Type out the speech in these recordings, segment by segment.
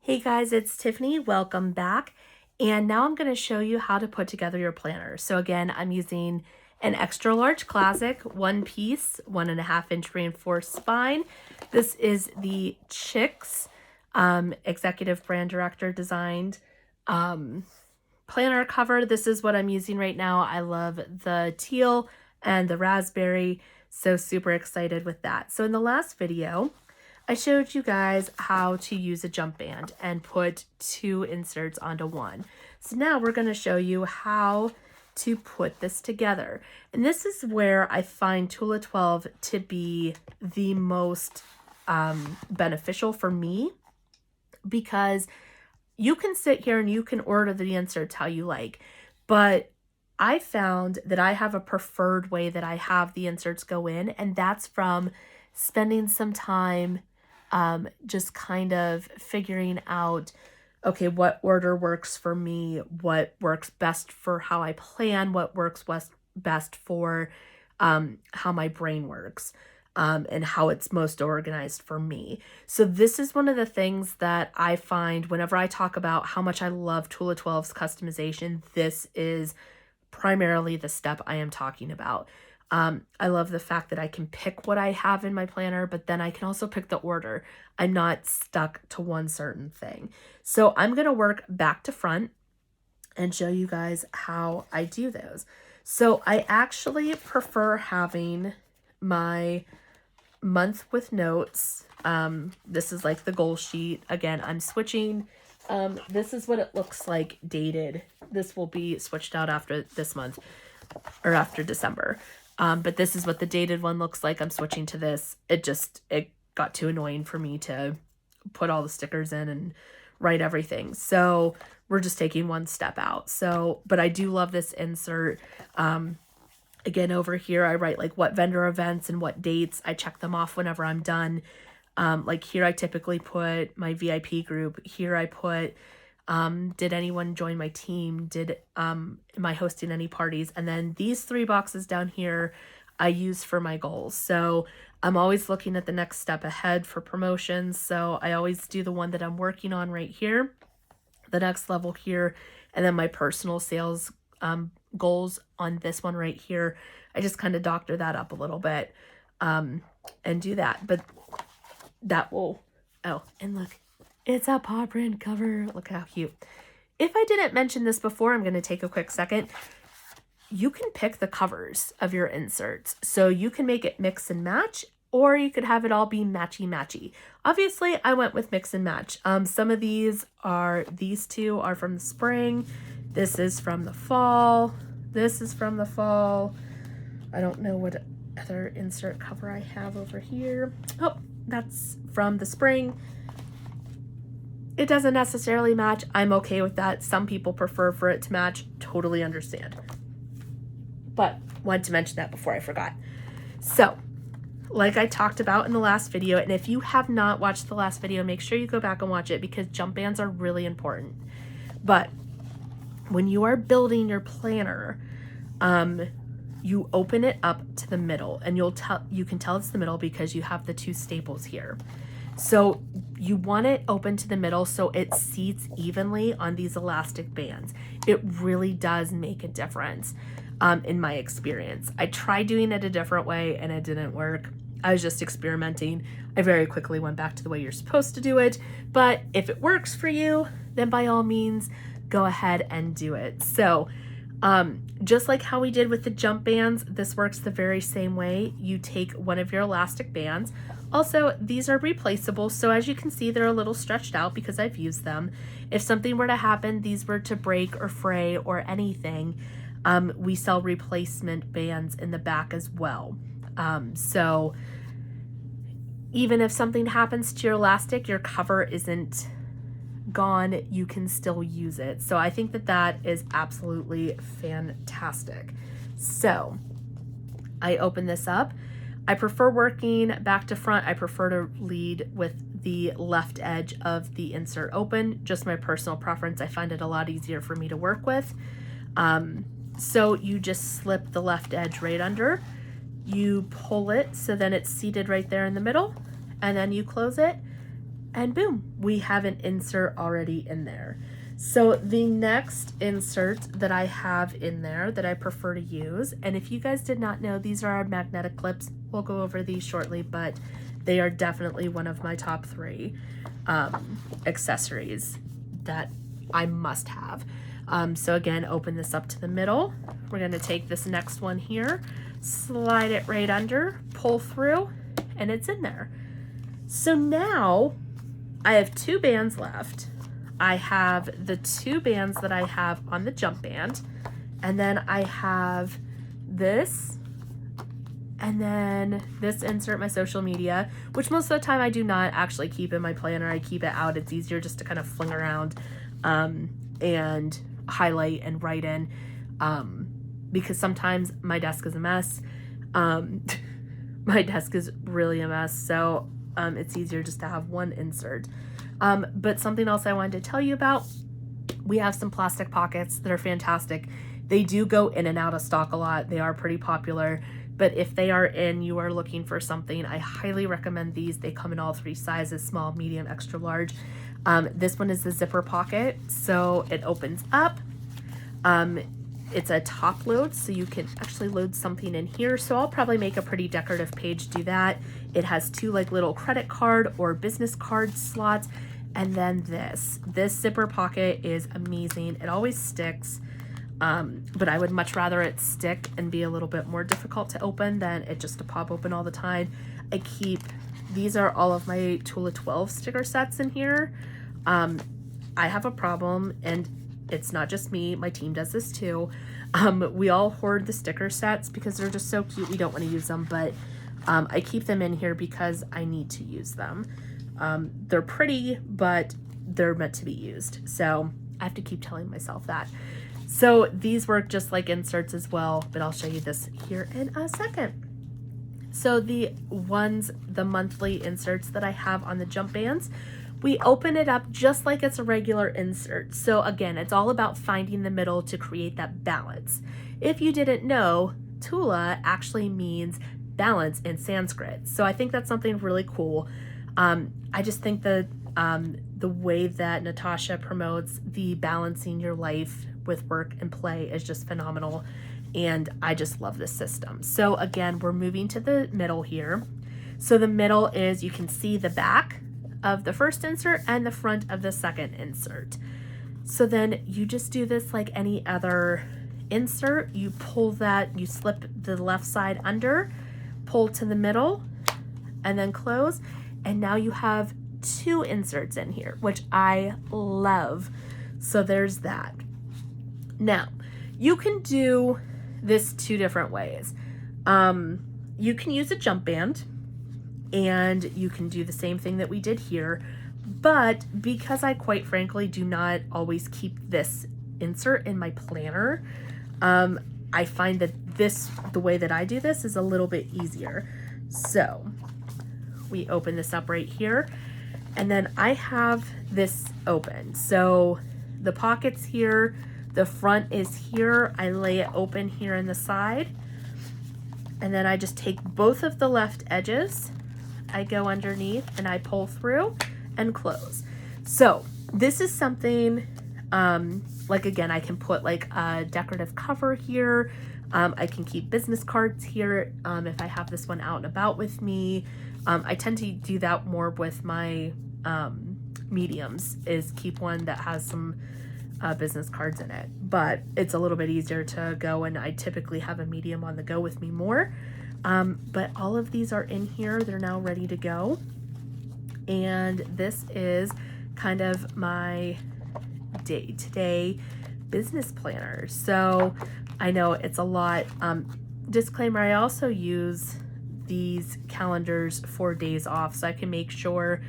Hey guys, it's Tiffany. Welcome back. And now I'm going to show you how to put together your planner. So again, I'm using an extra large classic, one piece, 1.5 inch reinforced spine. This is the Chicks executive brand director designed planner cover. This is what I'm using right now. I love the teal and the raspberry. So super excited with that. So in the last video, I showed you guys how to use a jump band and put two inserts onto one. So now we're going to show you how to put this together. And this is where I find Tula 12 to be the most beneficial for me, because you can sit here and you can order the inserts how you like, but I found that I have a preferred way that I have the inserts go in, and that's from spending some time just kind of figuring out, okay, what order works for me, what works best for how I plan, what works best for how my brain works, and how it's most organized for me. So this is one of the things that I find whenever I talk about how much I love Tula 12's customization. This is primarily the step I am talking about. I love the fact that I can pick what I have in my planner, but then I can also pick the order. I'm not stuck to one certain thing. So I'm going to work back to front and show you guys how I do those. So I actually prefer having my month with notes. This is like the goal sheet. Again, I'm switching. This is what it looks like dated. This will be switched out after this month or after December. But this is what the dated one looks like. I'm switching to this. It got too annoying for me to put all the stickers in and write everything. So we're just taking one step out. So, but I do love this insert. Again, over here, I write like what vendor events and what dates. I check them off whenever I'm done. Like here, I typically put my VIP group. Here I put, did anyone join my team? Am I hosting any parties? And then these 3 boxes down here, I use for my goals. So I'm always looking at the next step ahead for promotions. So I always do the one that I'm working on right here, the next level here, and then my personal sales goals on this one right here. I just kind of doctor that up a little bit and do that. But that will, oh, and look, it's a paw print cover. Look how cute. If I didn't mention this before, I'm going to take a quick second. You can pick the covers of your inserts. So you can make it mix and match, or you could have it all be matchy-matchy. Obviously, I went with mix and match. Some of these two are from the spring. This is from the fall. This is from the fall. I don't know what other insert cover I have over here. Oh, that's from the spring. It doesn't necessarily match. I'm okay with that. Some people prefer for it to match. Totally understand. But wanted to mention that before I forgot. So, like I talked about in the last video, and if you have not watched the last video, make sure you go back and watch it because jump bands are really important. But when you are building your planner, you open it up to the middle, and you can tell it's the middle because you have the 2 staples here. So you want it open to the middle so it seats evenly on these elastic bands. It really does make a difference in my experience. I tried doing it a different way and it didn't work. I was just experimenting. I very quickly went back to the way you're supposed to do it. But if it works for you, then by all means, go ahead and do it. So just like how we did with the jump bands, this works the very same way. You take one of your elastic bands. Also, these are replaceable, so as you can see, they're a little stretched out because I've used them. If something were to happen, these were to break or fray or anything, we sell replacement bands in the back as well. So even if something happens to your elastic, your cover isn't gone, you can still use it. So I think that is absolutely fantastic. So I open this up. I prefer working back to front. I prefer to lead with the left edge of the insert open. Just my personal preference. I find it a lot easier for me to work with. So you just slip the left edge right under. You pull it so then it's seated right there in the middle, and then you close it. and boom, we have an insert already in there. So the next insert that I have in there that I prefer to use, and if you guys did not know, these are our magnetic clips. We'll go over these shortly, but they are definitely one of my top 3 accessories that I must have. So again, open this up to the middle. We're gonna take this next one here, slide it right under, pull through, and it's in there. So now I have 2 bands left. I have the 2 bands that I have on the jump band, and then I have this, and then this insert, my social media, which most of the time I do not actually keep in my planner. I keep it out. It's easier just to kind of fling around and highlight and write in, because sometimes my desk is a mess. My desk is really a mess, so it's easier just to have one insert. But something else I wanted to tell you about, we have some plastic pockets that are fantastic. They do go in and out of stock a lot. They are pretty popular, but if they are in, you are looking for something, I highly recommend these. They come in all 3 sizes, small, medium, extra large. This one is the zipper pocket, so it opens up. It's a top load, so you can actually load something in here. So I'll probably make a pretty decorative page do that. It has 2 like little credit card or business card slots. And then this zipper pocket is amazing. It always sticks, but I would much rather it stick and be a little bit more difficult to open than it just to pop open all the time. These are all of my Tula 12 sticker sets in here. I have a problem, and it's not just me, my team does this too. We all hoard the sticker sets because they're just so cute. We don't want to use them, but I keep them in here because I need to use them. They're pretty, but they're meant to be used. So I have to keep telling myself that. So these work just like inserts as well, but I'll show you this here in a second. So the monthly inserts that I have on the jump bands, we open it up just like it's a regular insert. So again, it's all about finding the middle to create that balance. If you didn't know, Tula actually means balance in Sanskrit. So I think that's something really cool. I just think that the way that Natasha promotes the balancing your life with work and play is just phenomenal. And I just love this system. So again, we're moving to the middle here. So the middle is, you can see the back of the first insert and the front of the second insert. So then you just do this like any other insert. You pull that, you slip the left side under, pull to the middle, and then close. And now you have 2 inserts in here, which I love. So there's that. Now, you can do this 2 different ways. You can use a jump band, and you can do the same thing that we did here, but because I quite frankly do not always keep this insert in my planner, I find that the way that I do this is a little bit easier. So we open this up right here, and then I have this open. So the pocket's here, the front is here, I lay it open here in the side, and then I just take both of the left edges, I go underneath and I pull through and close. So this is something, like again, I can put like a decorative cover here. I can keep business cards here if I have this one out and about with me. I tend to do that more with my mediums, is keep one that has some business cards in it. But it's a little bit easier to go, and I typically have a medium on the go with me more. But all of these are in here. They're now ready to go. And this is kind of my day-to-day business planner. So I know it's a lot. Disclaimer, I also use these calendars for days off, so I can make sure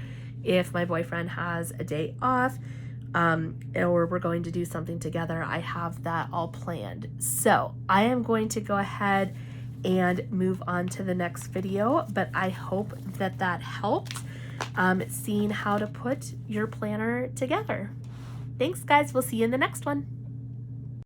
if my boyfriend has a day off, or we're going to do something together, I have that all planned. So I am going to go ahead and move on to the next video, but I hope that that helped seeing how to put your planner together. Thanks guys, we'll see you in the next one.